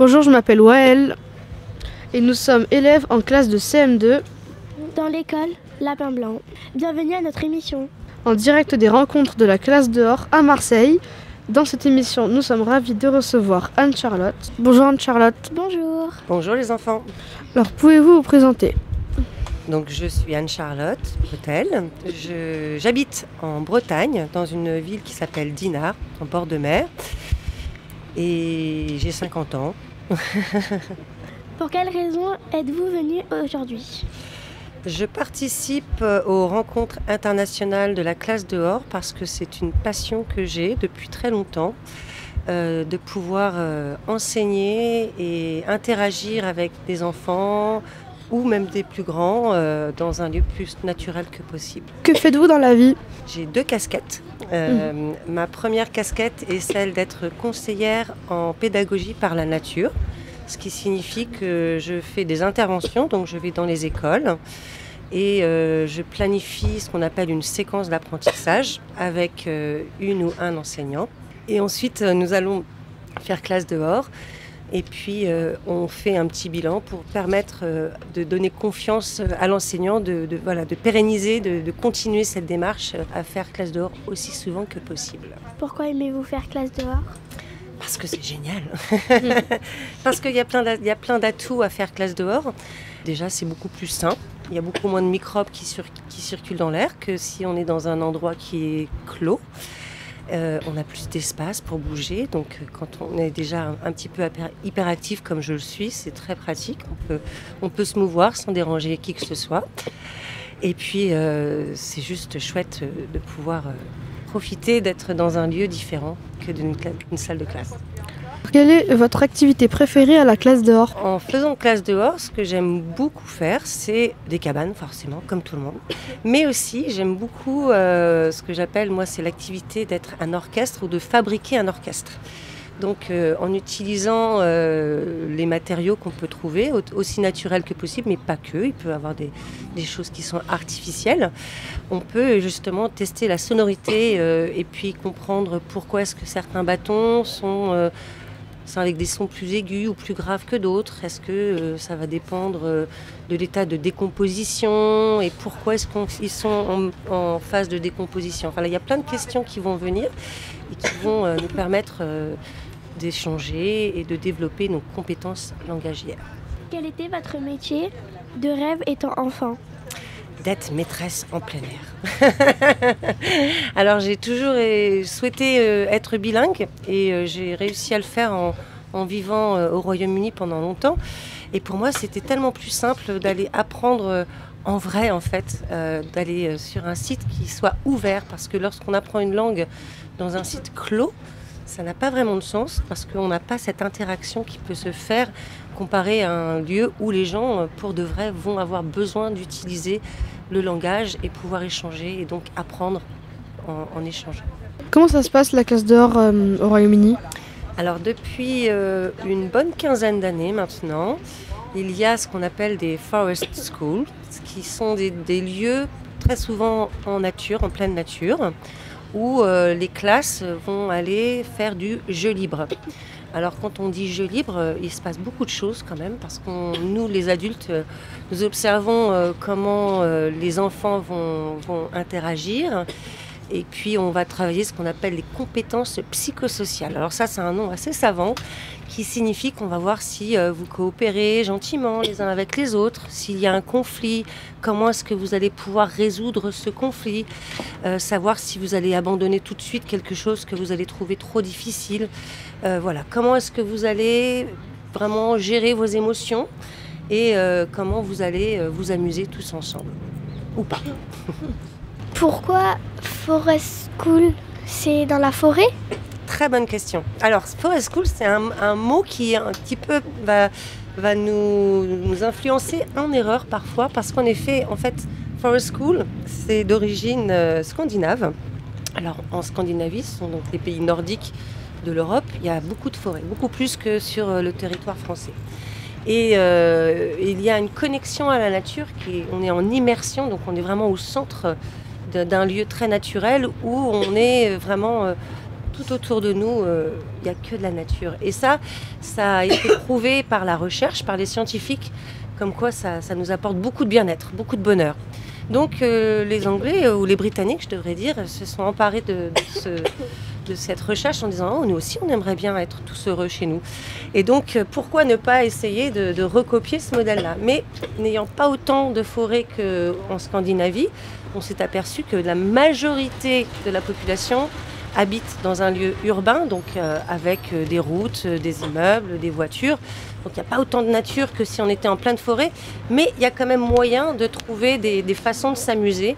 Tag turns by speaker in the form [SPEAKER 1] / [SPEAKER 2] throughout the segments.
[SPEAKER 1] Bonjour, je m'appelle Wael et nous sommes élèves en classe de CM2
[SPEAKER 2] dans l'école Lapin Blanc. Bienvenue à notre émission.
[SPEAKER 1] en direct des rencontres de la classe dehors à Marseille. Dans cette émission, nous sommes ravis de recevoir Anne-Charlotte. Bonjour Anne-Charlotte.
[SPEAKER 2] Bonjour.
[SPEAKER 3] Bonjour les enfants.
[SPEAKER 1] Alors pouvez-vous vous présenter?
[SPEAKER 3] Donc je suis Anne-Charlotte Bretel. J'habite en Bretagne, dans une ville qui s'appelle Dinard, en bord de mer. Et j'ai 50 ans.
[SPEAKER 2] Pour quelle raison êtes-vous venu aujourd'hui?
[SPEAKER 3] Je participe aux rencontres internationales de la classe dehors parce que c'est une passion que j'ai depuis très longtemps, de pouvoir enseigner et interagir avec des enfants ou même des plus grands dans un lieu plus naturel que possible.
[SPEAKER 1] Que faites-vous dans la vie?
[SPEAKER 3] J'ai 2 casquettes. Ma première casquette est celle d'être conseillère en pédagogie par la nature, ce qui signifie que je fais des interventions, donc je vais dans les écoles et je planifie ce qu'on appelle une séquence d'apprentissage avec une ou un enseignant. Et ensuite, nous allons faire classe dehors. Et puis, on fait un petit bilan pour permettre de donner confiance à l'enseignant, de pérenniser, de continuer cette démarche à faire classe dehors aussi souvent que possible.
[SPEAKER 2] Pourquoi aimez-vous faire classe dehors?
[SPEAKER 3] Parce que c'est génial. Parce qu'il y a plein d'atouts à faire classe dehors. Déjà, c'est beaucoup plus sain. Il y a beaucoup moins de microbes qui circulent dans l'air que si on est dans un endroit qui est clos. On a plus d'espace pour bouger, donc quand on est déjà un petit peu hyperactif comme je le suis, c'est très pratique. On peut se mouvoir sans déranger qui que ce soit. Et puis c'est juste chouette de pouvoir profiter d'être dans un lieu différent que d'une salle de classe.
[SPEAKER 1] Quelle est votre activité préférée à la classe dehors?
[SPEAKER 3] En faisant classe dehors, ce que j'aime beaucoup faire, c'est des cabanes, forcément, comme tout le monde. Mais aussi, j'aime beaucoup ce que j'appelle, moi, c'est l'activité d'être un orchestre ou de fabriquer un orchestre. Donc, en utilisant les matériaux qu'on peut trouver, aussi naturels que possible, mais pas que. Il peut y avoir des choses qui sont artificielles. On peut justement tester la sonorité et puis comprendre pourquoi est-ce que certains bâtons sont avec des sons plus aigus ou plus graves que d'autres. Est-ce que ça va dépendre de l'état de décomposition et pourquoi est-ce qu'ils sont en phase de décomposition. Enfin, là, il y a plein de questions qui vont venir et qui vont nous permettre d'échanger et de développer nos compétences langagières.
[SPEAKER 2] Quel était votre métier de rêve étant enfant?
[SPEAKER 3] D'être maîtresse en plein air. Alors j'ai toujours souhaité être bilingue et j'ai réussi à le faire en vivant au Royaume-Uni pendant longtemps. Et pour moi c'était tellement plus simple d'aller apprendre en vrai en fait, d'aller sur un site qui soit ouvert parce que lorsqu'on apprend une langue dans un site clos, ça n'a pas vraiment de sens parce qu'on n'a pas cette interaction qui peut se faire comparé à un lieu où les gens, pour de vrai, vont avoir besoin d'utiliser le langage et pouvoir échanger et donc apprendre en échangeant.
[SPEAKER 1] Comment ça se passe la classe dehors au Royaume-Uni?
[SPEAKER 3] Alors depuis une bonne quinzaine d'années maintenant, il y a ce qu'on appelle des forest schools, qui sont des lieux très souvent en nature, en pleine nature, où les classes vont aller faire du jeu libre. Alors quand on dit jeu libre, il se passe beaucoup de choses quand même, parce que nous les adultes, nous observons comment les enfants vont interagir, et puis on va travailler ce qu'on appelle les compétences psychosociales. Alors ça c'est un nom assez savant, qui signifie qu'on va voir si vous coopérez gentiment les uns avec les autres, s'il y a un conflit, comment est-ce que vous allez pouvoir résoudre ce conflit, savoir si vous allez abandonner tout de suite quelque chose que vous allez trouver trop difficile. Voilà, comment est-ce que vous allez vraiment gérer vos émotions et comment vous allez vous amuser tous ensemble, ou pas.
[SPEAKER 2] Pourquoi Forest School? C'est dans la forêt?
[SPEAKER 3] Très bonne question. Alors, Forest School, c'est un mot qui un petit peu va nous influencer en erreur parfois, parce qu'en effet, en fait, Forest School, c'est d'origine scandinave. Alors, en Scandinavie, ce sont donc les pays nordiques de l'Europe, il y a beaucoup de forêts, beaucoup plus que sur le territoire français. Et il y a une connexion à la nature, on est en immersion, donc on est vraiment au centre d'un lieu très naturel où on est vraiment tout autour de nous, il n'y a que de la nature. Et ça a été prouvé par la recherche, par les scientifiques, comme quoi ça nous apporte beaucoup de bien-être, beaucoup de bonheur. Donc les Anglais, ou les Britanniques, je devrais dire, se sont emparés de cette recherche en disant « Oh, nous aussi, on aimerait bien être tous heureux chez nous ». Et donc, pourquoi ne pas essayer de recopier ce modèle-là? Mais n'ayant pas autant de forêts qu'en Scandinavie, on s'est aperçu que la majorité de la population habite dans un lieu urbain, donc avec des routes, des immeubles, des voitures. Donc il n'y a pas autant de nature que si on était en pleine forêt, mais il y a quand même moyen de trouver des façons de s'amuser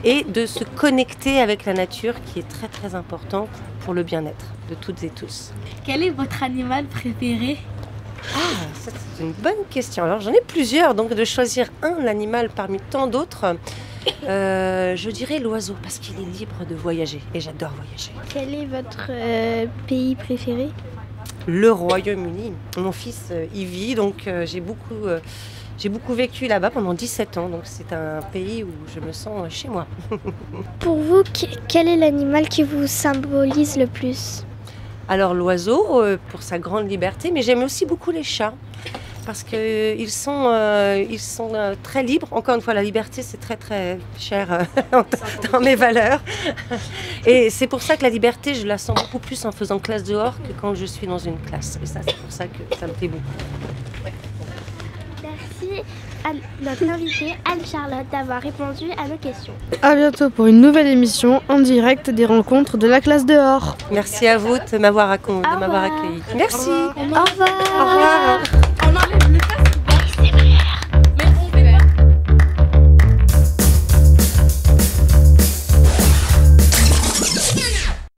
[SPEAKER 3] et de se connecter avec la nature, qui est très très important pour le bien-être de toutes et tous.
[SPEAKER 2] Quel est votre animal préféré?
[SPEAKER 3] Ah, ça, c'est une bonne question. Alors j'en ai plusieurs, donc de choisir un animal parmi tant d'autres, je dirais l'oiseau, parce qu'il est libre de voyager et j'adore voyager.
[SPEAKER 2] Quel est votre pays préféré?
[SPEAKER 3] Le Royaume-Uni. Mon fils y vit, donc j'ai beaucoup vécu là-bas pendant 17 ans, donc c'est un pays où je me sens chez moi.
[SPEAKER 2] Pour vous, quel est l'animal qui vous symbolise le plus?
[SPEAKER 3] Alors l'oiseau, pour sa grande liberté, mais j'aime aussi beaucoup les chats, parce qu'ils sont très libres. Encore une fois, la liberté, c'est très très cher dans mes valeurs. Et c'est pour ça que la liberté, je la sens beaucoup plus en faisant classe dehors que quand je suis dans une classe. Et ça, c'est pour ça que ça me plaît beaucoup.
[SPEAKER 2] Merci à notre invitée Anne-Charlotte d'avoir répondu à nos questions.
[SPEAKER 1] À bientôt pour une nouvelle émission en direct des rencontres de la classe dehors.
[SPEAKER 3] Merci à vous de m'avoir accueilli. Merci.
[SPEAKER 2] Au revoir.
[SPEAKER 3] Au revoir.